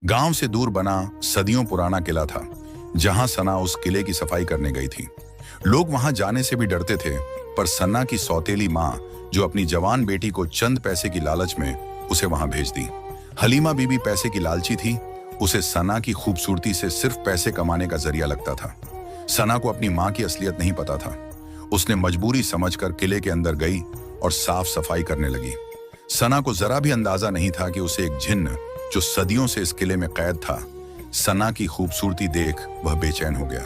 गांव से दूर बना सदियों पुराना किला था, जहां सना उस किले की सफाई करने गई थी। लोग वहां जाने से भी डरते थे, पर सना की सौतेली मां, जो अपनी जवान बेटी को चंद पैसे की लालच में उसे वहां भेज दी। हलीमा बीबी पैसे की लालची थी। उसे सना की खूबसूरती से सिर्फ पैसे कमाने का जरिया लगता था। सना को अपनी मां की असलियत नहीं पता था। उसने मजबूरी समझकर किले के अंदर गई और साफ सफाई करने लगी। सना को जरा भी अंदाजा नहीं था कि उसे एक जिन्न, जो सदियों से इस किले में कैद था, सना की खूबसूरती देख वह बेचैन हो गया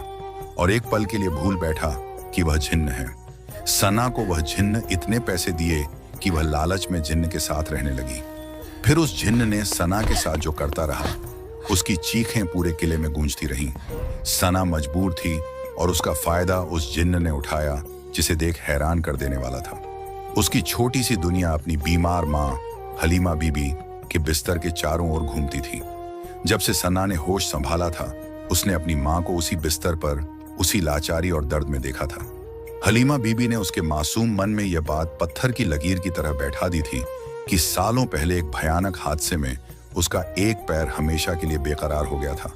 और एक पल के लिए भूल बैठा कि वह जिन्न है। सना को वह जिन्न इतने पैसे दिए कि वह लालच में जिन्न के साथ रहने लगी। फिर उस जिन्न ने सना के साथ जो करता रहा, उसकी चीखें पूरे किले में गूंजती रहीं। सना मजबूर थी और उसका फायदा उस जिन्न ने उठाया, जिसे देख हैरान कर देने वाला था। उसकी छोटी सी दुनिया अपनी बीमार मां हलीमा बीबी के बिस्तर के चारों ओर घूमती थी। जब से सना ने होश संभाला था, उसने अपनी मां को उसी बिस्तर पर, उसी लाचारी और दर्द में देखा था। हलीमा बीबी ने उसके मासूम मन में यह बात पत्थर की लकीर की तरह बैठा दी थी कि सालों पहले एक भयानक हादसे में उसका एक पैर हमेशा के लिए बेकरार हो गया था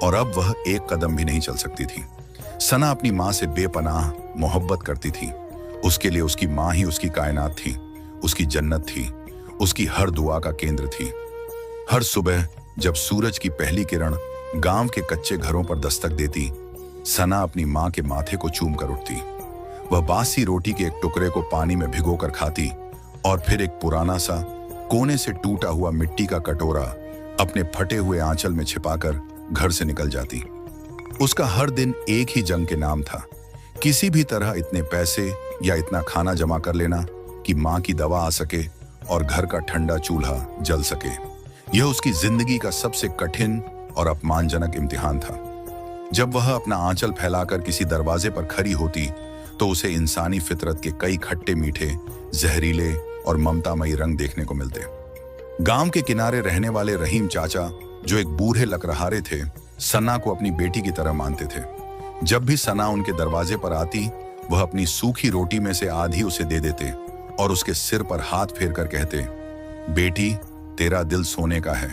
और अब वह एक कदम भी नहीं चल सकती थी। सना अपनी मां से बेपनाह मोहब्बत करती थी। उसके लिए उसकी मां ही उसकी कायनात थी, उसकी जन्नत थी, उसकी हर दुआ का केंद्र थी। हर सुबह जब सूरज की पहली किरण गांव के कच्चे घरों पर दस्तक देती, सना अपनी मां के माथे को चूम कर उठती। वह बासी रोटी के एक टुकड़े को पानी में भिगोकर खाती और फिर एक पुराना सा, कोने से टूटा हुआ मिट्टी का कटोरा अपने फटे हुए आंचल में छिपाकर घर से निकल जाती। उसका हर दिन एक ही जंग के नाम था, किसी भी तरह इतने पैसे या इतना खाना जमा कर लेना कि मां की दवा आ सके और घर का ठंडा चूल्हा जल सके। यह उसकी जिंदगी का सबसे कठिन और अपमानजनक इम्तिहान था। जब वह अपना आंचल फैलाकर किसी दरवाजे पर खड़ी होती, तो उसे इंसानी फितरत के कई खट्टे मीठे, जहरीले और ममतामयी रंग देखने को मिलते। गांव के किनारे रहने वाले रहीम चाचा, जो एक बूढ़े लकड़हारे थे, सना को अपनी बेटी की तरह मानते थे। जब भी सना उनके दरवाजे पर आती, वह अपनी सूखी रोटी में से आधी उसे दे देते और उसके सिर पर हाथ फेर कर कहते, बेटी, तेरा दिल सोने का है,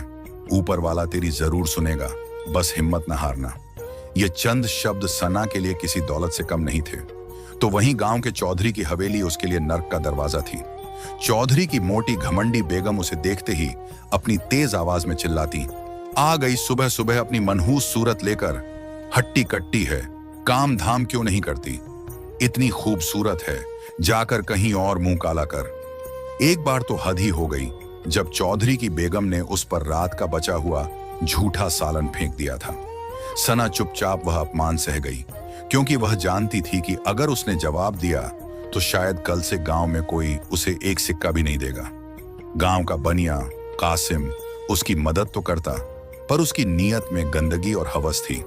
ऊपर वाला तेरी जरूर सुनेगा, बस हिम्मत न हारना। ये चंद शब्द सना के लिए किसी दौलत से कम नहीं थे। तो वहीं गांव के चौधरी की हवेली उसके लिए नर्क का दरवाजा थी। चौधरी की मोटी घमंडी बेगम उसे देखते ही अपनी तेज आवाज में चिल्लाती, आ गई सुबह सुबह अपनी मनहूस सूरत लेकर, हट्टी कट्टी है, काम धाम क्यों नहीं करती, इतनी खूबसूरत है, जाकर कहीं और मुंह काला कर। एक बार तो हद ही हो गई जब चौधरी की बेगम ने उस पर रात का बचा हुआ झूठा सालन फेंक दिया था। सना चुपचाप वह अपमान सह गई, क्योंकि वह जानती थी कि अगर उसने जवाब दिया तो शायद कल से गांव में कोई उसे एक सिक्का भी नहीं देगा। गांव का बनिया कासिम उसकी मदद तो करता, पर उसकी नीयत में गंदगी और हवस थी।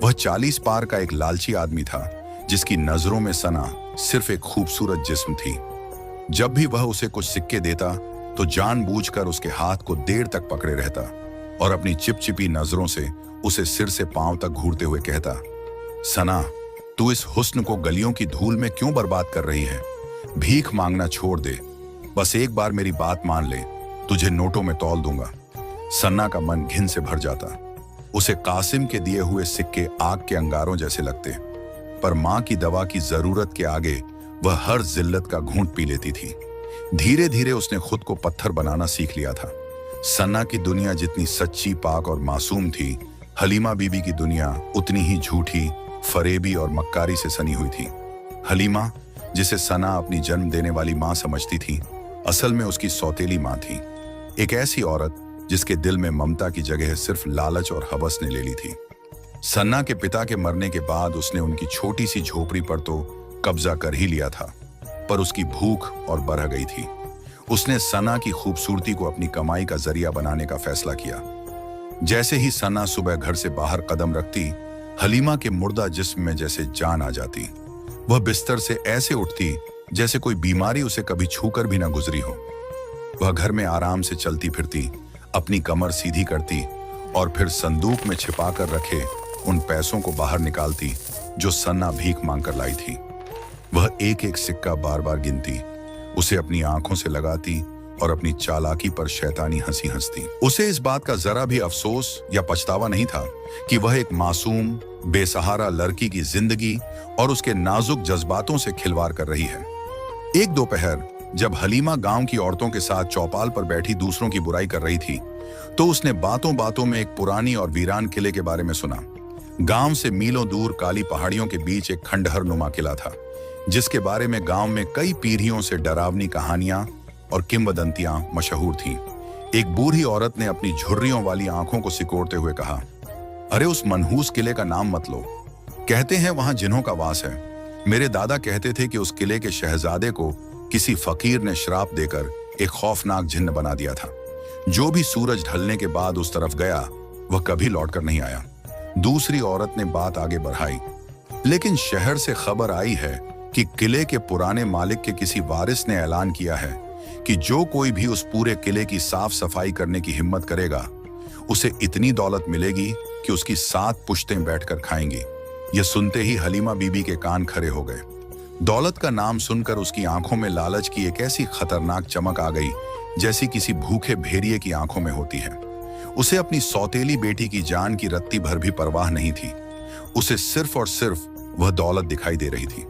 वह 40 पार का एक लालची आदमी था, जिसकी नजरों में सना सिर्फ एक खूबसूरत जिस्म थी। जब भी वह उसे कुछ सिक्के देता, तो जानबूझकर उसके हाथ को देर तक पकड़े रहता और अपनी चिपचिपी नजरों से उसे सिर से पांव तक घूरते हुए कहता, सना, तू इस हुस्न को गलियों की धूल में क्यों बर्बाद कर रही है? भीख मांगना छोड़ दे, बस एक बार मेरी बात मान ले, तुझे नोटों में तौल दूंगा। सन्ना का मन घिन से भर जाता। उसे कासिम के दिए हुए सिक्के आग के अंगारों जैसे लगते, पर मां की दवा की जरूरत के आगे वह हर जिल्लत का घूंट पी लेती थी। धीरे धीरे उसने खुद को पत्थर बनाना सीख लिया था। सन्ना की दुनिया जितनी सच्ची, पाक और मासूम थी, हलीमा बीबी की दुनिया उतनी ही झूठी, फरेबी और मक्कारी से सनी हुई थी। हलीमा, जिसे सना अपनी जन्म देने वाली मां समझती थी, असल में उसकी सौतेली मां थी। एक ऐसी औरत जिसके दिल में ममता की जगह सिर्फ लालच और हवस ने ले ली थी। सन्ना के पिता के मरने के बाद उसने उनकी छोटी सी झोपड़ी पर तो कब्जा कर ही लिया था, पर उसकी भूख और बढ़ गई थी। उसने सना की खूबसूरती को अपनी कमाई का जरिया बनाने का फैसला किया। जैसे ही सना सुबह घर से बाहर कदम रखती, हलीमा के मुर्दा जिस्म में जैसे जान आ जाती। वह बिस्तर से ऐसे उठती जैसे कोई बीमारी उसे कभी छूकर भी ना गुजरी हो। वह घर में आराम से चलती फिरती, अपनी कमर सीधी करती और फिर संदूक में छिपाकर रखे उन पैसों को बाहर निकालती जो सन्ना भीख मांगकर लाई थी। वह एक एक सिक्का बार बार गिनती, उसे अपनी आंखों से लगाती और अपनी चालाकी पर शैतानी हंसी हंसती। उसे इस बात का जरा भी अफसोस या पछतावा नहीं था कि वह एक मासूम बेसहारा लड़की की जिंदगी और उसके नाजुक जज्बातों से खिलवाड़ कर रही है। एक दोपहर जब हलीमा गांव की औरतों के साथ चौपाल पर बैठी दूसरों की बुराई कर रही थी, तो उसने बातों बातों में एक पुरानी और वीरान किले के बारे में सुना। गांव से मीलों दूर काली पहाड़ियों के बीच एक खंडहर नुमा किला था, जिसके बारे में गांव में कई पीढ़ियों से डरावनी कहानियां और किंवदंतियां मशहूर थीं। एक बूढ़ी औरत ने अपनी झुर्रियों वाली आंखों को सिकोड़ते हुए कहा, अरे उस मनहूस किले का नाम मत लो। कहते हैं वहां जिन्हों का वास है। मेरे दादा कहते थे कि उस किले के शहजादे को किसी फकीर ने श्राप देकर एक खौफनाक जिन्न बना दिया था। जो भी सूरज ढलने के बाद उस तरफ गया, वह कभी लौटकर नहीं आया। दूसरी औरत ने बात आगे बढ़ाई, लेकिन शहर से खबर आई है कि किले के पुराने मालिक के किसी वारिस ने ऐलान किया है कि जो कोई भी उस पूरे किले की साफ सफाई करने की हिम्मत करेगा, उसे इतनी दौलत मिलेगी कि उसकी 7 पुश्तें बैठकर खाएंगी। यह सुनते ही हलीमा बीबी के कान खड़े हो गए। दौलत का नाम सुनकर उसकी आंखों में लालच की एक ऐसी खतरनाक चमक आ गई जैसी किसी भूखे भेड़िए की आंखों में होती है। उसे अपनी सौतेली बेटी की जान की रत्ती भर भी परवाह नहीं थी। उसे सिर्फ और सिर्फ वह दौलत दिखाई दे रही थी।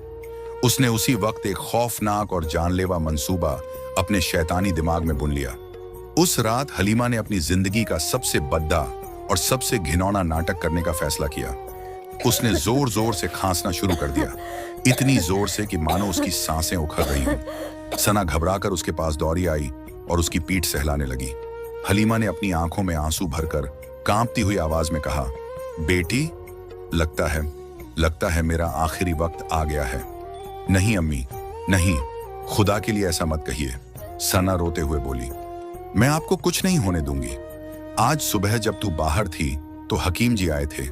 उसने उसी वक्त एक खौफनाक और जानलेवा मंसूबा अपने शैतानी दिमाग में बुन लिया। उस रात हलीमा ने अपनी जिंदगी का सबसे बद्दा और सबसे घिनौना नाटक करने का फैसला किया। उसने जोर जोर से खांसना शुरू कर दिया, इतनी जोर से कि मानो उसकी सांसें उखड़ रही हों। सना घबराकर उसके पास दौड़ी आई और उसकी पीठ सहलाने लगी। हलीमा ने अपनी आंखों में आंसू भरकर कांपती हुई आवाज में कहा, बेटी, लगता है मेरा आखिरी वक्त आ गया है। नहीं अम्मी, नहीं, खुदा के लिए ऐसा मत कहिए। सना रोते हुए बोली, मैं आपको कुछ नहीं होने दूंगी। आज सुबह जब तू बाहर थी तो हकीम जी आए थे।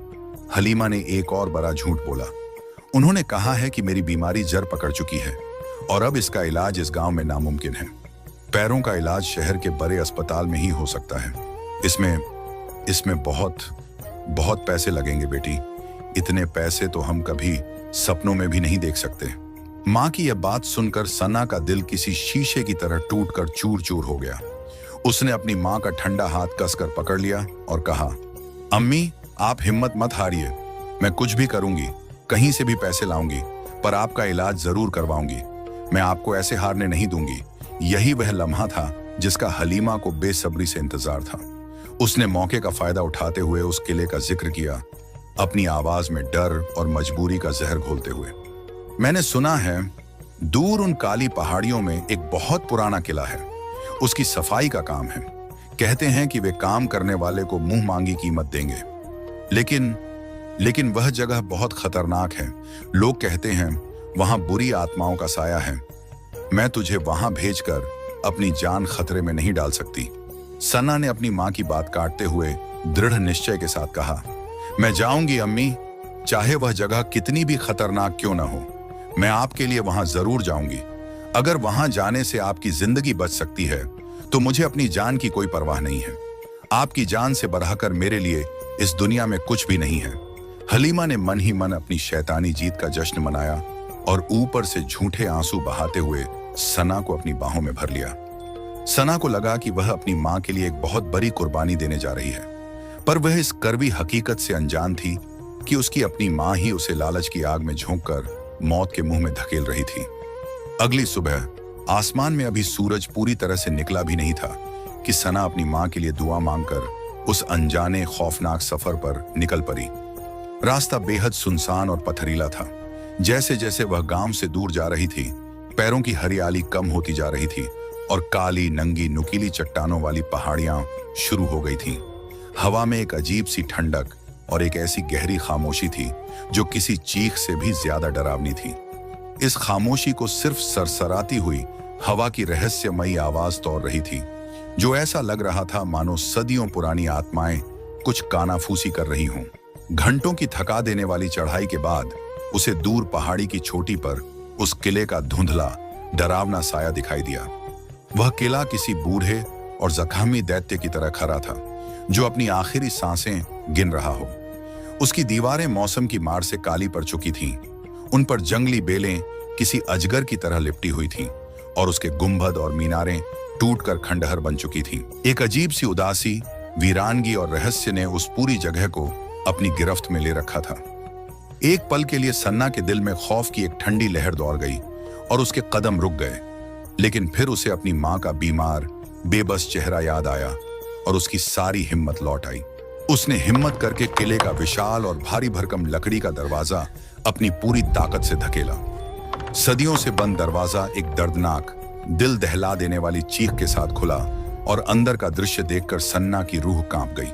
हलीमा ने एक और बड़ा झूठ बोला। उन्होंने कहा है कि मेरी बीमारी जड़ पकड़ चुकी है और अब इसका इलाज इस गांव में नामुमकिन है। पैरों का इलाज शहर के बड़े अस्पताल में ही हो सकता है। इसमें बहुत पैसे लगेंगे बेटी। इतने पैसे तो हम कभी सपनों में भी नहीं देख सकते। माँ की यह बात सुनकर सना का दिल किसी शीशे की तरह टूटकर चूर चूर हो गया। उसने अपनी माँ का ठंडा हाथ कसकर पकड़ लिया और कहा, अम्मी, आप हिम्मत मत हारिए। मैं कुछ भी करूंगी, कहीं से भी पैसे लाऊंगी, पर आपका इलाज जरूर करवाऊंगी। मैं आपको ऐसे हारने नहीं दूंगी। यही वह लम्हा था जिसका हलीमा को बेसब्री से इंतजार था। उसने मौके का फायदा उठाते हुए उस किले का जिक्र किया, अपनी आवाज में डर और मजबूरी का जहर घोलते हुए। मैंने सुना है दूर उन काली पहाड़ियों में एक बहुत पुराना किला है। उसकी सफाई का काम है। कहते हैं कि वे काम करने वाले को मुंह मांगी कीमत देंगे। लेकिन वह जगह बहुत खतरनाक है। लोग कहते हैं वहां बुरी आत्माओं का साया है। मैं तुझे वहां भेजकर अपनी जान खतरे में नहीं डाल सकती। सना ने अपनी मां की बात काटते हुए दृढ़ निश्चय के साथ कहा, मैं जाऊंगी अम्मी, चाहे वह जगह कितनी भी खतरनाक क्यों ना हो। मैं आपके लिए वहां जरूर जाऊंगी। अगर वहां जाने से आपकी जिंदगी बच सकती है तो मुझे अपनी जान की कोई परवाह नहीं है। आपकी जान से बढ़ाकर मेरे लिए इस दुनिया में कुछ भी नहीं है। हलीमा ने मन ही मन अपनी शैतानी जीत का जश्न मनाया और ऊपर से झूठे आंसू बहाते हुए सना को अपनी बाहों में भर लिया। सना को लगा कि वह अपनी मां के लिए एक बहुत बड़ी कुर्बानी देने जा रही है, पर वह इस कड़वी हकीकत से अनजान थी कि उसकी अपनी मां ही उसे लालच की आग में झोंककर मौत के मुंह में धकेल रही थी। अगली सुबह आसमान में अभी सूरज पूरी तरह से निकला भी नहीं था कि सना अपनी मां के लिए दुआ मांगकर उस अनजाने खौफनाक सफर पर निकल पड़ी। रास्ता बेहद सुनसान और पथरीला था। जैसे जैसे वह गांव से दूर जा रही थी, पैरों की हरियाली कम होती जा रही थी और काली नंगी नुकीली चट्टानों वाली पहाड़ियां शुरू हो गई थीं। हवा में एक अजीब सी ठंडक और एक ऐसी गहरी खामोशी थी जो किसी चीख से भी ज्यादा डरावनी थी। इस खामोशी को सिर्फ सरसराती हुई हवा की रहस्यमयी आवाज तोड़ रही थी, जो ऐसा लग रहा था मानो सदियों पुरानी आत्माएं कुछ कानाफूसी कर रही हों। घंटों की थका देने वाली चढ़ाई के बाद उसे दूर पहाड़ी की चोटी पर उस किले का धुंधला डरावना साया दिखाई दिया। वह किला किसी बूढ़े और जख्मी दैत्य की तरह खड़ा था, जो अपनी आखिरी सांसें गिन रहा हो। उसकी दीवारें मौसम की मार से काली पड़ चुकी थीं। उन पर जंगली बेलें किसी अजगर की तरह लिपटी हुई थीं और उसके गुंबद और मीनारें टूटकर खंडहर बन चुकी थी। एक अजीब सी उदासी, वीरानगी और रहस्य ने उस पूरी जगह को अपनी गिरफ्त में ले रखा था। एक पल के लिए सन्ना के दिल में खौफ की एक ठंडी लहर दौड़ गई और उसके कदम रुक गए। लेकिन फिर उसे अपनी मां का बीमार, बेबस चेहरा याद आया और उसकी सारी हिम्मत लौट आई। उसने हिम्मत करके किले का विशाल और भारी भरकम लकड़ी का दरवाजा अपनी पूरी ताकत से धकेला। सदियों से बंद दरवाजा एक दर्दनाक, दिल दहला देने वाली चीख के साथ खुला और अंदर का दृश्य देखकर सन्ना की रूह कांप गई।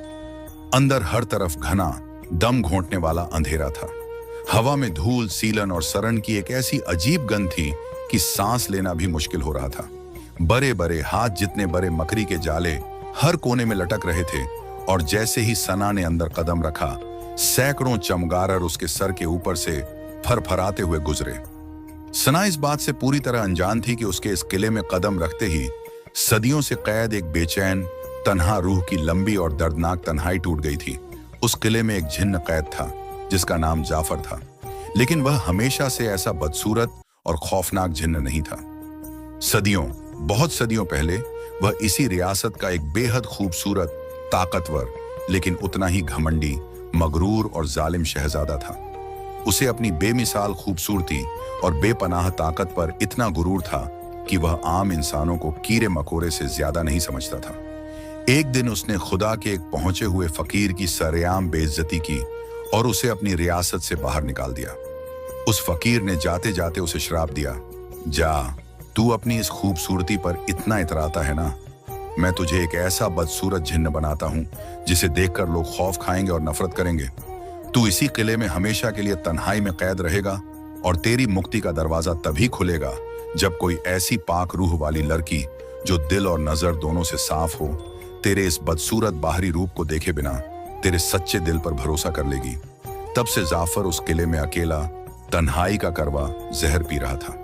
अंदर हर तरफ घना, दम घोंटने वाला अंधेरा था। हवा में धूल, सीलन और सरण की एक ऐसी अजीब गंध थी कि सांस लेना भी मुश्किल हो रहा था। बड़े बड़े, हाथ जितने बड़े मकड़ी के जाले हर कोने में लटक रहे थे और जैसे ही सना ने अंदर कदम रखा, सैकड़ों चमगादड़ उसके सर के ऊपर से फरफराते हुए गुजरे। सना इस बात से पूरी तरह अनजान थी कि उसके इस किले में कदम रखते ही सदियों से कैद एक बेचैन, तन्हा रूह की लंबी और दर्दनाक तन्हाई टूट गई थी। उस किले में एक जिन्न कैद था जिसका नाम जाफर था, लेकिन वह हमेशा से ऐसा बदसूरत और खौफनाक जिन्न नहीं था। सदियों, बहुत सदियों पहले वह इसी रियासत का एक बेहद खूबसूरत, ताकतवर, लेकिन उतना ही घमंडी, मगरूर और जालिम शहजादा था। उसे अपनी बेमिसाल खूबसूरती और बेपनाह ताकत पर इतना गुरूर था कि वह आम इंसानों को कीड़े मकोड़े से ज्यादा नहीं समझता था। एक दिन उसने खुदा के एक पहुंचे हुए फकीर की सरेआम बेइज्जती की और उसे अपनी रियासत से बाहर निकाल दिया। उस फकीर ने जाते जाते उसे श्राप दिया, जा, तू अपनी इस खूबसूरती पर इतना इतराता है ना, मैं तुझे एक ऐसा बदसूरत जिन्न बनाता हूं जिसे देखकर लोग खौफ खाएंगे और नफरत करेंगे। तू इसी किले में हमेशा के लिए तन्हाई में कैद रहेगा और तेरी मुक्ति का दरवाजा तभी खुलेगा जब कोई ऐसी पाक रूह वाली लड़की जो दिल और नजर दोनों से साफ हो, तेरे इस बदसूरत बाहरी रूप को देखे बिना तेरे सच्चे दिल पर भरोसा कर लेगी। तब से जाफर उस किले में अकेला, तन्हाई का करवा जहर पी रहा था।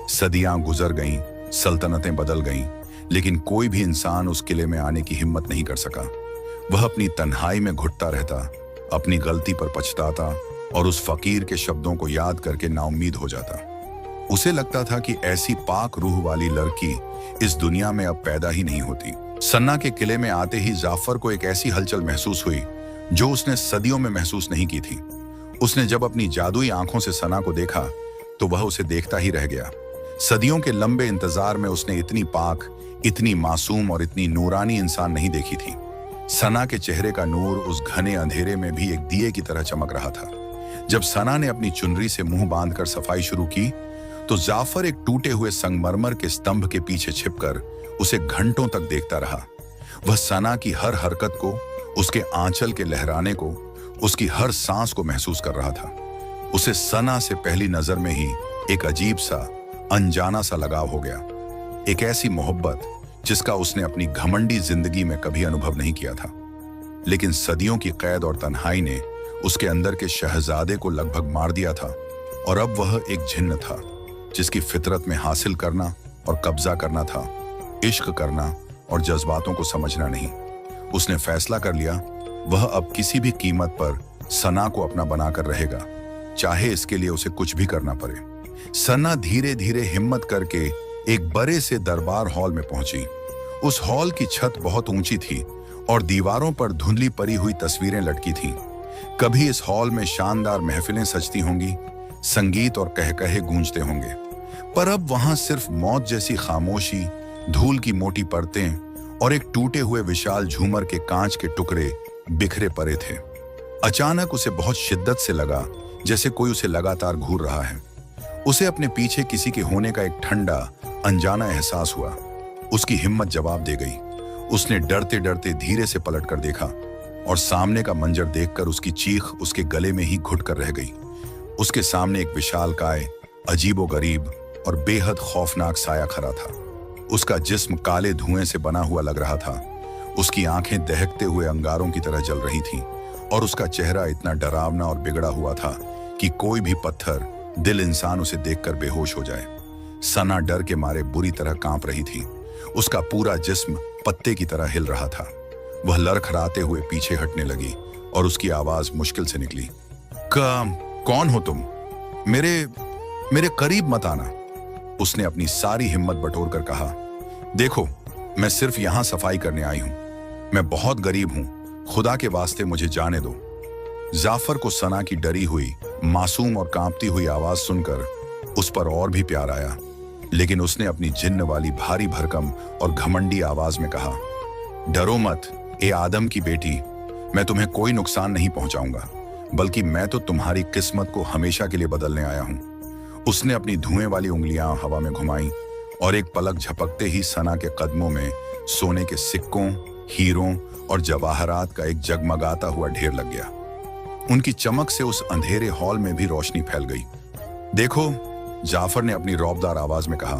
सदियां गुजर गईं, सल्तनतें बदल गईं, लेकिन कोई भी इंसान उस किले में आने की हिम्मत नहीं कर सका। वह अपनी तन्हाई में घुटता रहता, अपनी गलती पर पछताता और उस फकीर के शब्दों को याद करके नाउम्मीद हो जाता। उसे लगता था कि ऐसी पाक रूह वाली लड़की इस दुनिया में अब पैदा ही नहीं होती। सन्ना के किले में आते ही जाफर को एक ऐसी हलचल महसूस हुई जो उसने सदियों में महसूस नहीं की थी। उसने जब अपनी जादुई आंखों से सना को देखा तो वह उसे देखता ही रह गया। सदियों के लंबे इंतजार में उसने इतनी पाक, इतनी मासूम और इतनी नूरानी इंसान नहीं देखी थी। सना के चेहरे का नूर उस घने अंधेरे में भी एक दिए की तरह चमक रहा था। जब सना ने अपनी चुनरी से मुंह बांधकर सफाई शुरू की तो जाफर एक टूटे हुए संगमरमर के स्तंभ के पीछे छिपकर उसे घंटों तक देखता रहा। वह सना की हर हरकत को, उसके आंचल के लहराने को, उसकी हर सांस को महसूस कर रहा था। उसे सना से पहली नजर में ही एक अजीब सा, अनजाना सा लगाव हो गया। एक ऐसी मोहब्बत जिसका उसने अपनी घमंडी जिंदगी में कभी अनुभव नहीं किया था। लेकिन सदियों की कैद और तन्हाई ने उसके अंदर के शहजादे को लगभग मार दिया था और अब वह एक जिन्न था जिसकी फितरत में हासिल करना और कब्जा करना था, इश्क करना और जज्बातों को समझना नहीं। उसने फैसला कर लिया, वह अब किसी भी कीमत पर सना को अपना बनाकर रहेगा, चाहे इसके लिए उसे कुछ भी करना पड़े। सना धीरे धीरे हिम्मत करके एक बड़े से दरबार हॉल में पहुंची। उस हॉल की छत बहुत ऊंची थी और दीवारों पर धुंधली पड़ी हुई तस्वीरें लटकी थीं। कभी इस हॉल में शानदार महफिलें सजती होंगी, संगीत और कहकहे गूंजते होंगे, पर अब वहां सिर्फ मौत जैसी खामोशी, धूल की मोटी परतें और एक टूटे हुए विशाल झूमर के कांच के टुकड़े बिखरे पड़े थे। अचानक उसे बहुत शिद्दत से लगा जैसे कोई उसे लगातार घूर रहा है। उसे अपने पीछे किसी के होने का एक ठंडा, अनजाना एहसास हुआ। उसकी हिम्मत जवाब दे गई। उसने डरते डरते धीरे से पलटकर देखा और सामने का मंजर देखकर उसकी चीख उसके गले में ही घुट कर रह गई। उसके सामने एक विशालकाय, अजीबोगरीब और बेहद खौफनाक साया खड़ा था। उसका जिस्म काले धुएं से बना हुआ लग रहा था। उसकी आंखें दहकते हुए अंगारों की तरह जल रही थीं और उसका चेहरा इतना डरावना और बिगड़ा हुआ था कि कोई भी पत्थर दिल इंसान उसे देखकर बेहोश हो जाए। सना डर के मारे बुरी तरह कांप रही थी। उसका पूरा जिस्म पत्ते की तरह हिल रहा था। वह लड़खड़ाते हुए पीछे हटने लगी और उसकी आवाज मुश्किल से निकली, कौन हो तुम? मेरे करीब मत आना। उसने अपनी सारी हिम्मत बटोर कर कहा, देखो, मैं सिर्फ यहां सफाई करने आई हूं। मैं बहुत गरीब हूं, खुदा के वास्ते मुझे जाने दो। जाफर को सना की डरी हुई, मासूम और कांपती हुई आवाज सुनकर उस पर और भी प्यार आया, लेकिन उसने अपनी जिन्न वाली भारी भरकम और घमंडी आवाज में कहा, डरो मत ए आदम की बेटी, मैं तुम्हें कोई नुकसान नहीं पहुंचाऊंगा, बल्कि मैं तो तुम्हारी किस्मत को हमेशा के लिए बदलने आया हूं। उसने अपनी धुएं वाली उंगलियां हवा में घुमाई और एक पलक झपकते ही सना के कदमों में सोने के सिक्कों, हीरों और जवाहरात का एक जगमगाता हुआ ढेर लग गया। उनकी चमक से उस अंधेरे हॉल में भी रोशनी फैल गई। देखो, जाफर ने अपनी रौबदार आवाज में कहा,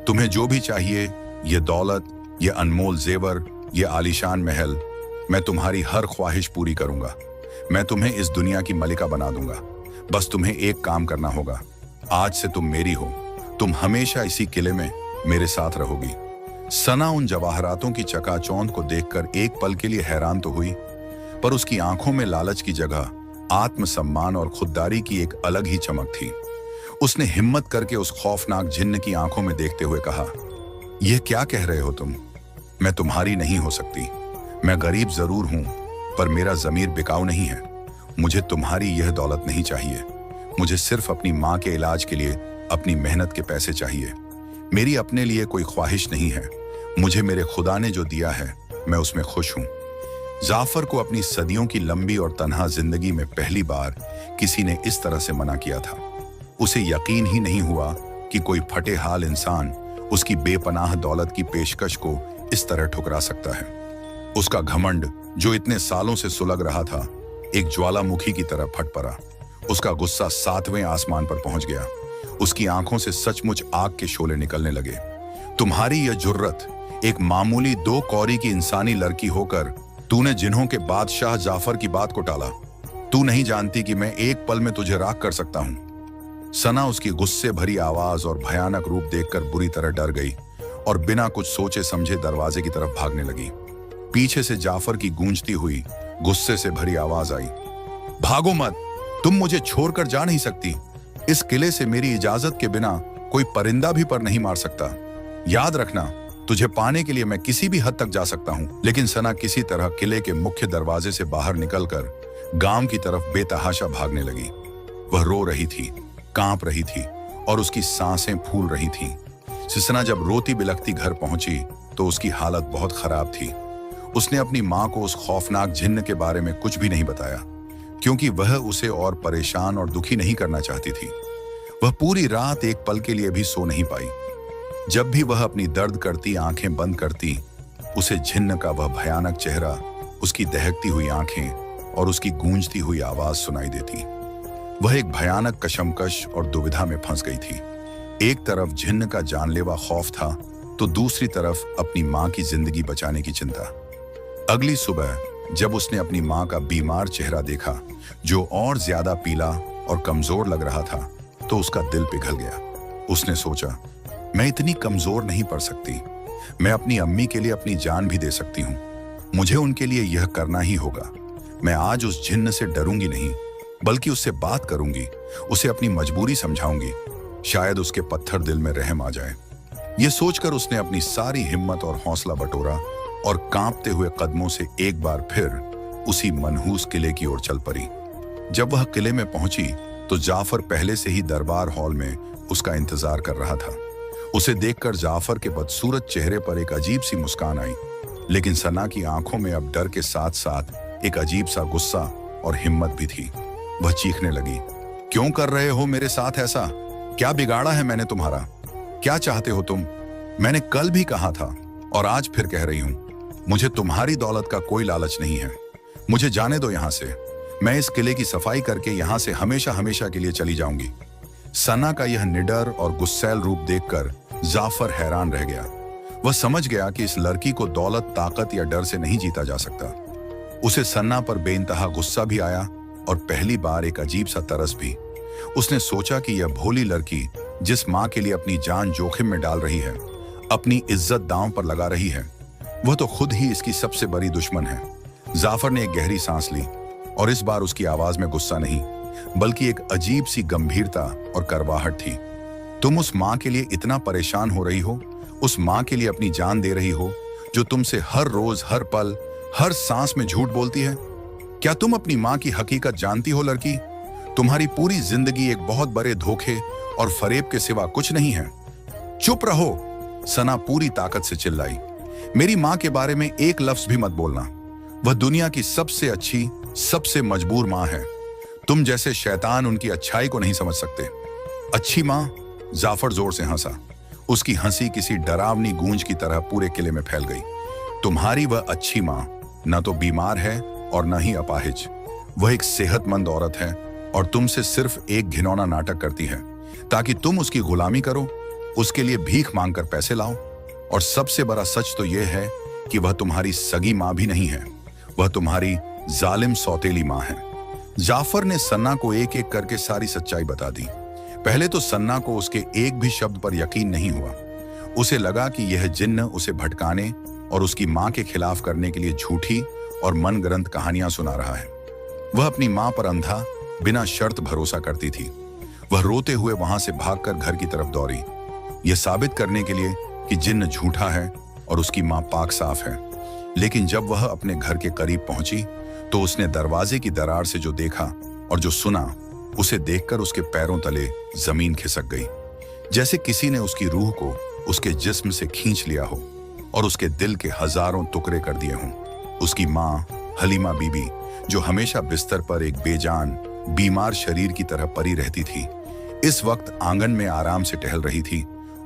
तुम्हें जो भी चाहिए, ये दौलत, ये अनमोल जेवर, ये आलीशान महल, मैं तुम्हारी हर ख्वाहिश पूरी करूंगा। मैं तुम्हें इस दुनिया की मलिका बना दूंगा। बस तुम्हें एक काम करना होगा। आज से तुम मेरी हो, तुम हमेशा इसी किले में मेरे साथ रहोगी। सना उन जवाहरातों की चकाचौंध को देखकर एक पल के लिए हैरान तो हुई, पर उसकी आंखों में लालच की जगह आत्मसम्मान और खुददारी की एक अलग ही चमक थी। उसने हिम्मत करके उस खौफनाक जिन्न की आंखों में देखते हुए कहा, यह क्या कह रहे हो तुम? मैं तुम्हारी नहीं हो सकती। मैं गरीब जरूर हूं, पर मेरा जमीर बिकाऊ नहीं है। मुझे तुम्हारी यह दौलत नहीं चाहिए। मुझे सिर्फ अपनी माँ के इलाज के लिए अपनी मेहनत के पैसे चाहिए। मेरी अपने लिए कोई ख्वाहिश नहीं है। मुझे मेरे खुदा ने जो दिया है, मैं उसमें खुश हूं। जाफर को अपनी सदियों की लंबी और तन्हा जिंदगी में पहली बार किसी ने इस तरह से मना किया था। उसे यकीन ही नहीं हुआ कि कोई फटे हाल इंसान उसकी बेपनाह दौलत की पेशकश को इस तरह ठुकरा सकता है। उसका घमंड, जो इतने सालों से सुलग रहा था, एक ज्वालामुखी की तरह फट पड़ा। उसका गुस्सा 7वें आसमान पर पहुंच गया। उसकी आंखों से सचमुच आग के शोले निकलने लगे। तुम्हारी यह जुर्रत, एक मामूली 2 कौड़ी की इंसानी लड़की होकर तूने जिन्हों के बादशाह जाफर की बात को टाला। तू नहीं जानती कि मैं एक पल में तुझे राख कर सकता हूं। सना उसकी गुस्से भरी आवाज और भयानक रूप देखकर बुरी तरह डर गई और बिना कुछ सोचे समझे दरवाजे की तरफ भागने लगी। पीछे से जाफर की गूंजती हुई गुस्से से भरी आवाज आई, भागो मत, तुम मुझे छोड़कर जा नहीं सकती। इस किले से मेरी इजाजत के बिना कोई परिंदा भी पर नहीं मार सकता। याद रखना, तुझे पाने के लिए मैं किसी भी हद तक जा सकता हूं। लेकिन सना किसी तरह किले के मुख्य दरवाजे से बाहर निकलकर गांव की तरफ बेतहाशा भागने लगी। वह रो रही थी, कांप रही थी और उसकी सांसें फूल रही थीं। सिसना जब रोती बिलखती घर पहुंची तो उसकी हालत बहुत खराब थी। उसने अपनी मां को उस खौफनाक जिन्न के बारे में कुछ भी नहीं बताया, क्योंकि वह उसे और परेशान और दुखी नहीं करना चाहती थी। वह पूरी रात एक पल के लिए भी सो नहीं पाई। जब भी वह अपनी दर्द करती आंखें बंद करती, उसे जिन्न का वह भयानक चेहरा, उसकी दहकती हुई आंखें और उसकी गूंजती हुई आवाज सुनाई देती। वह एक भयानक कशमकश और दुविधा में फंस गई थी। एक तरफ जिन्न का जानलेवा खौफ था, तो दूसरी तरफ अपनी मां की जिंदगी बचाने की चिंता। अगली सुबह जब उसने अपनी मां का बीमार चेहरा देखा, जो और ज्यादा पीला और कमजोर लग रहा था, तो उसका दिल पिघल गया। उसने सोचा, मैं इतनी कमजोर नहीं पड़ सकती। मैं अपनी अम्मी के लिए अपनी जान भी दे सकती हूँ। मुझे उनके लिए यह करना ही होगा। मैं आज उस जिन्न से डरूंगी नहीं, बल्कि उससे बात करूंगी, उसे अपनी मजबूरी समझाऊंगी। शायद उसके पत्थर दिल में रहम आ जाए। यह सोचकर उसने अपनी सारी हिम्मत और हौसला बटोरा और कांपते हुए कदमों से एक बार फिर उसी मनहूस किले की ओर चल पड़ी। जब वह किले में पहुंची तो जाफर पहले से ही दरबार हॉल में उसका इंतजार कर रहा था। उसे देखकर जाफर के बदसूरत चेहरे पर एक अजीब सी मुस्कान आई, लेकिन सना की आंखों में अब डर के साथ साथ एक अजीब सा गुस्सा और हिम्मत भी थी। वह चीखने लगी, क्यों कर रहे हो मेरे साथ ऐसा? क्या बिगाड़ा है मैंने तुम्हारा? क्या चाहते हो तुम? मैंने कल भी कहा था और आज फिर कह रही हूं, मुझे तुम्हारी दौलत का कोई लालच नहीं है। मुझे जाने दो यहां से। मैं इस किले की सफाई करके यहां से हमेशा हमेशा के लिए चली जाऊंगी। सना का यह निडर और गुस्सैल रूप देखकर जाफर हैरान रह गया। वह समझ गया कि इस लड़की को दौलत, ताकत या डर से नहीं जीता जा सकता। उसे सन्ना पर बेइंतहा गुस्सा भी आया और पहली बार एक अजीब सा तरस भी। उसने सोचा कि यह भोली लड़की जिस मां के लिए अपनी जान जोखिम में डाल रही है, अपनी इज्जत दांव पर लगा रही है, वह तो खुद ही इसकी सबसे बड़ी दुश्मन है। जाफर ने एक गहरी सांस ली और इस बार उसकी आवाज में गुस्सा नहीं, बल्कि एक अजीब सी गंभीरता और करवाहट थी। तुम उस मां के लिए इतना परेशान हो रही हो, उस मां के लिए अपनी जान दे रही हो, जो तुमसे हर रोज, हर पल, हर सांस में झूठ बोलती है? क्या तुम अपनी माँ की हकीकत जानती हो लड़की? तुम्हारी पूरी जिंदगी एक बहुत बड़े धोखे और फरेब के सिवा कुछ नहीं है। चुप रहो, सना पूरी ताकत से चिल्लाई। मेरी माँ के बारे में एक लफ्ज भी मत बोलना। वह दुनिया की सबसे अच्छी, सबसे मजबूर माँ है। तुम जैसे शैतान उनकी अच्छाई को नहीं समझ सकते। अच्छी माँ? जाफर जोर से हंसा। उसकी हंसी किसी डरावनी गूंज की तरह पूरे किले में फैल गई। तुम्हारी वह अच्छी माँ न तो बीमार है और न ही अपाहिज। वह एक सेहतमंद औरत है और तुमसे सिर्फ एक घिनौना नाटक करती है ताकि तुम उसकी गुलामी करो, उसके लिए भीख मांगकर पैसे लाओ। और सबसे बड़ा सच तो यह है कि वह तुम्हारी सगी माँ भी नहीं है, वह तुम्हारी जालिम सौतेली माँ है। जाफर ने सन्ना को एक एक करके सारी सच्चाई बता दी। पहले तो सन्ना को उसके एक भी शब्द पर यकीन नहीं हुआ। उसे लगा कि यह जिन्न उसे भटकाने और उसकी माँ के खिलाफ करने के लिए झूठी और मनगढ़ंत कहानियां सुना रहा है। वह अपनी माँ पर अंधा, बिना शर्त भरोसा करती थी। वह रोते हुए वहां से भागकर घर की तरफ दौड़ी, यह साबित करने के लिए कि जिन्न झूठा है और उसकी माँ पाक साफ है। लेकिन जब वह अपने घर के करीब पहुंची तो उसने दरवाजे की दरार से जो देखा और जो सुना, उसे देखकर उसके पैरों तले जमीन खिसक गई, जैसे किसी ने उसकी रूह को उसके जिस्म से खींच लिया हो और उसके दिल के हजारों टुकड़े कर दिए हों। उसकी माँ हलीमा बीबी, जो हमेशा बिस्तर पर एक बेजान, बीमार शरीर की तरह पड़ी रहती थी, इस वक्त आंगन में आराम से टहल रही थी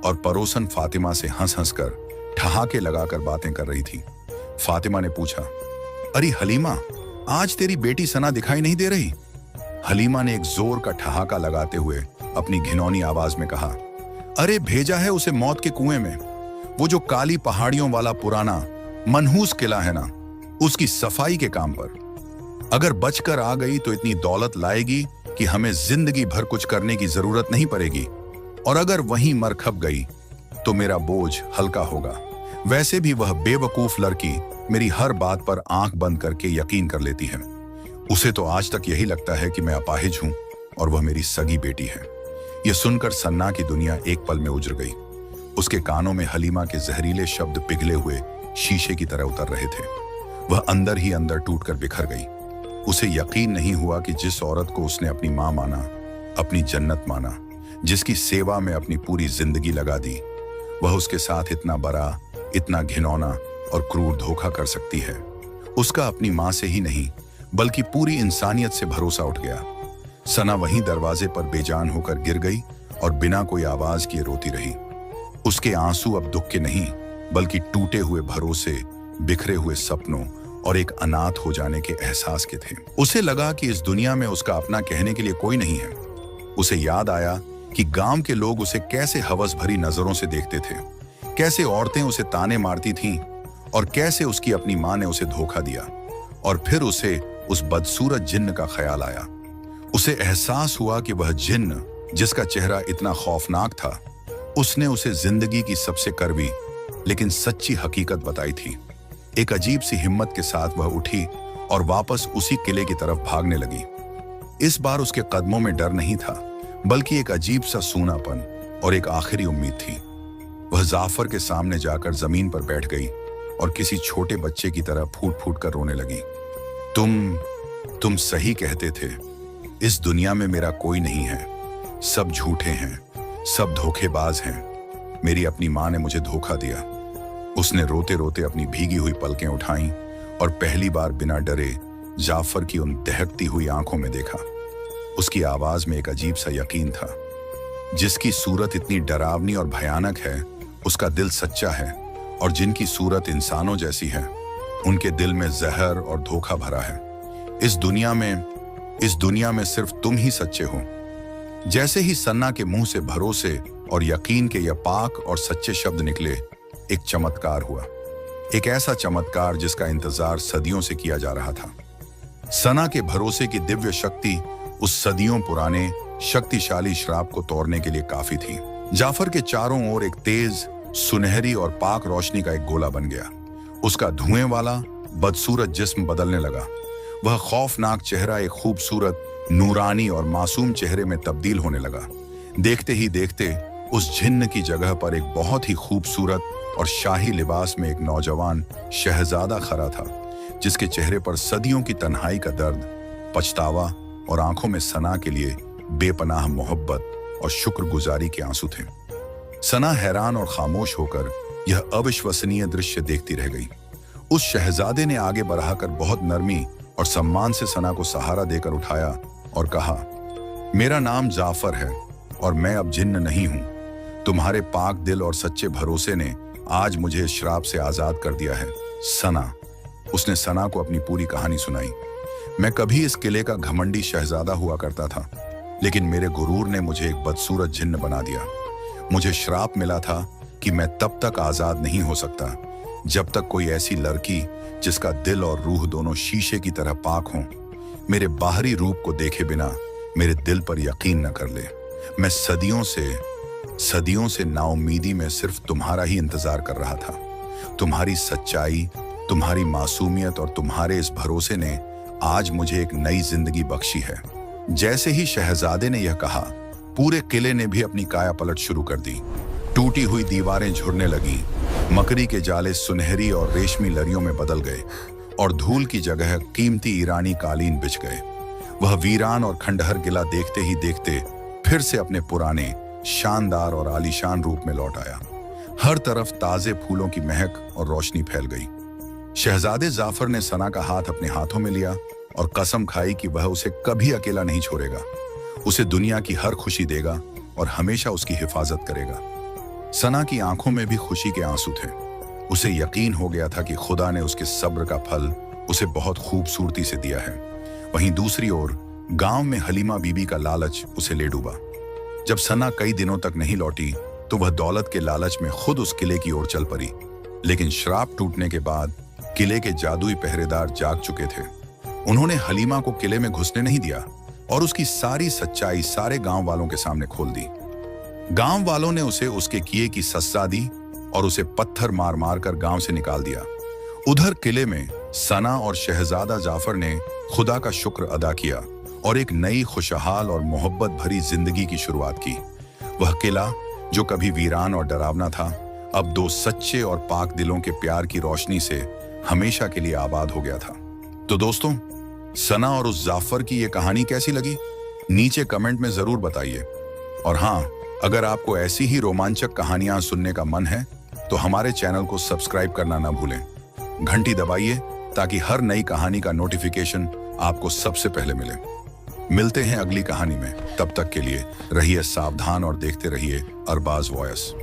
और पड़ोसन फातिमा से हंस हंस कर ठहाके लगाकर बातें कर रही थी। फातिमा ने पूछा, अरे हलीमा, आज तेरी बेटी सना दिखाई नहीं दे रही? हलीमा ने एक जोर का ठहाका लगाते हुए अपनी घिनौनी आवाज में कहा, अरे भेजा है उसे मौत के कुएं में। वो जो काली पहाड़ियों वाला पुराना मनहूस किला है ना, उसकी सफाई के काम पर। अगर बचकर आ गई तो इतनी दौलत लाएगी कि हमें जिंदगी भर कुछ करने की जरूरत नहीं पड़ेगी, और अगर वहीं मर खप गई तो मेरा बोझ हल्का होगा। वैसे भी वह बेवकूफ लड़की मेरी हर बात पर आंख बंद करके यकीन कर लेती है। उसे तो आज तक यही लगता है कि मैं अपाहिज हूं और वह मेरी सगी बेटी है। यह सुनकर सन्ना की दुनिया एक पल में उजड़ गई। उसके कानों में हलीमा के जहरीले शब्द पिघले हुए शीशे की तरह उतर रहे थे। वह अंदर ही अंदर टूटकर बिखर गई। उसे यकीन नहीं हुआ कि जिस औरत को उसने अपनी माँ माना, अपनी जन्नत माना, जिसकी सेवा में अपनी पूरी जिंदगी लगा दी, वह उसके साथ इतना बड़ा, इतना घिनौना और क्रूर धोखा कर सकती है। उसका अपनी माँ से ही नहीं बल्कि पूरी इंसानियत से भरोसा उठ गया। सना वहीं दरवाजे पर बेजान होकर गिर गई और बिना कोई आवाज किए रोती रही। उसके आंसू अब दुख के नहीं बल्कि टूटे हुए भरोसे, बिखरे हुए सपनों और एक अनाथ हो जाने के एहसास के थे। उसे लगा कि इस दुनिया में उसका अपना कहने के लिए कोई नहीं है। उसे याद आया कि गांव के लोग उसे कैसे हवस भरी नजरों से देखते थे, कैसे औरतें उसे ताने मारती थीं और कैसे उसकी अपनी माँ ने उसे धोखा दिया। और फिर उसे उस बदसूरत जिन्न का ख्याल आया। उसे एहसास हुआ कि वह जिन्न, जिसका चेहरा इतना खौफनाक था, उसने उसे जिंदगी की सबसे कड़वी लेकिन सच्ची हकीकत बताई थी। एक अजीब सी हिम्मत के साथ वह उठी और वापस उसी किले की तरफ भागने लगी। इस बार उसके कदमों में डर नहीं था बल्कि एक अजीब सा सूनापन और एक आखिरी उम्मीद थी। वह जाफर के सामने जाकर जमीन पर बैठ गई और किसी छोटे बच्चे की तरह फूट फूट कर रोने लगी। तुम सही कहते थे। इस दुनिया में मेरा कोई नहीं है। सब झूठे हैं, सब धोखेबाज हैं। मेरी अपनी माँ ने मुझे धोखा दिया। उसने रोते रोते अपनी भीगी हुई पलकें उठाईं और पहली बार बिना डरे जाफर की उन दहकती हुई आंखों में देखा। उसकी आवाज में एक अजीब सा यकीन था। जिसकी सूरत इतनी डरावनी और भयानक है, उसका दिल सच्चा है, और जिनकी सूरत इंसानों जैसी है, उनके दिल में जहर और धोखा भरा है। इस दुनिया में सिर्फ तुम ही सच्चे हो। जैसे ही सन्ना के मुंह से भरोसे और यकीन के यह पाक और सच्चे शब्द निकले, एक चमत्कार हुआ। एक ऐसा चमत्कार जिसका इंतजार सदियों से किया जा रहा था। सना के भरोसे की दिव्य शक्ति उस सदियों पुराने शक्तिशाली श्राप को तोड़ने के लिए काफी थी। जाफर के चारों ओर एक तेज, सुनहरी और पाक रोशनी का एक गोला बन गया। उसका धुएं वाला बदसूरत जिस्म बदलने लगा। वह खौफनाक चेहरा एक खूबसूरत, नूरानी और मासूम चेहरे में तब्दील होने लगा। देखते ही देखते उस जिन्न की जगह पर एक बहुत ही खूबसूरत और शाही लिबास में एक नौजवान शहजादा खड़ा था, जिसके चेहरे पर सदियों की तन्हाई का दर्द, पछतावा और आंखों में सना के लिए बेपनाह मोहब्बत और शुक्रगुजारी के आंसू थे। सना हैरान और खामोश होकर यह अविश्वसनीय दृश्य देखती रह गई। उस शहजादे ने आगे बढ़ाकर बहुत नरमी और सम्मान से सना को सहारा देकर उठाया और कहा, मेरा नाम जाफर है और मैं अब जिन्न नहीं हूं। तुम्हारे पाक दिल और सच्चे भरोसे ने आज मुझे इस श्राप से आजाद कर दिया है। सना, उसने सना को अपनी पूरी कहानी सुनाई। मैं कभी इस किले का घमंडी शहजादा हुआ करता था, लेकिन मेरे गुरूर ने मुझे एक बदसूरत जिन्न बना दिया। मुझे श्राप मिला था कि मैं तब तक आजाद नहीं हो सकता जब तक कोई ऐसी लड़की जिसका दिल और रूह दोनों शीशे की तरह पाक हों, मेरे बाहरी रूप को देखे बिना मेरे दिल पर यकीन न कर ले। मैं सदियों से नाउमीदी में सिर्फ तुम्हारा ही इंतजार कर रहा था। तुम्हारी सच्चाई, तुम्हारी मासूमियत और तुम्हारे इस भरोसे ने आज मुझे एक नई जिंदगी बख्शी है। जैसे ही शहजादे ने यह कहा, पूरे किले ने भी अपनी काया पलट शुरू कर दी। टूटी हुई दीवारें झुरने लगी, मकड़ी के जाले सुनहरी और रेशमी लरियों में बदल गए और धूल की जगह कीमती ईरानी कालीन बिछ गए। वह वीरान और खंडहर किला देखते ही देखते फिर से अपने पुराने शानदार और आलीशान रूप में लौट आया। हर तरफ ताजे फूलों की महक और रोशनी फैल गई। शहजादे जाफर ने सना का हाथ अपने हाथों में लिया और कसम खाई कि वह उसे कभी अकेला नहीं छोड़ेगा, उसे दुनिया की हर खुशी देगा और हमेशा उसकी हिफाजत करेगा। सना की आंखों में भी खुशी के आंसू थे। उसे यकीन हो गया था कि खुदा ने उसके सब्र का फल उसे बहुत खूबसूरती से दिया है। वहीं दूसरी ओर गांव में हलीमा बीबी का लालच उसे ले डूबा। जब सना कई दिनों तक नहीं लौटी तो वह दौलत के लालच में खुद उस किले की ओर चल पड़ी। लेकिन श्राप टूटने के बाद किले के जादुई पहरेदार जाग चुके थे। उन्होंने हलीमा को किले में घुसने नहीं दिया और उसकी सारी सच्चाई सारे गांव वालों के सामने खोल दी। गांव वालों ने उसे उसके किए की सजा दी और उसे पत्थर मार मार कर गांव से निकाल दिया। उधर किले में सना और शहजादा जाफर ने खुदा का शुक्र अदा किया और एक नई खुशहाल और मोहब्बत भरी जिंदगी की शुरुआत की। वह किला जो कभी वीरान और डरावना था, अब दो सच्चे और पाक दिलों के प्यार की रोशनी से हमेशा के लिए आबाद हो गया था। तो दोस्तों, सना और उस जाफर की ये कहानी कैसी लगी? नीचे कमेंट में जरूर बताइए। और हाँ, अगर आपको ऐसी ही रोमांचक कहानियां सुनने का मन है तो हमारे चैनल को सब्सक्राइब करना ना भूलें। घंटी दबाइए ताकि हर नई कहानी का नोटिफिकेशन आपको सबसे पहले मिले। मिलते हैं अगली कहानी में। तब तक के लिए रहिए सावधान और देखते रहिए अरबाज वॉयस।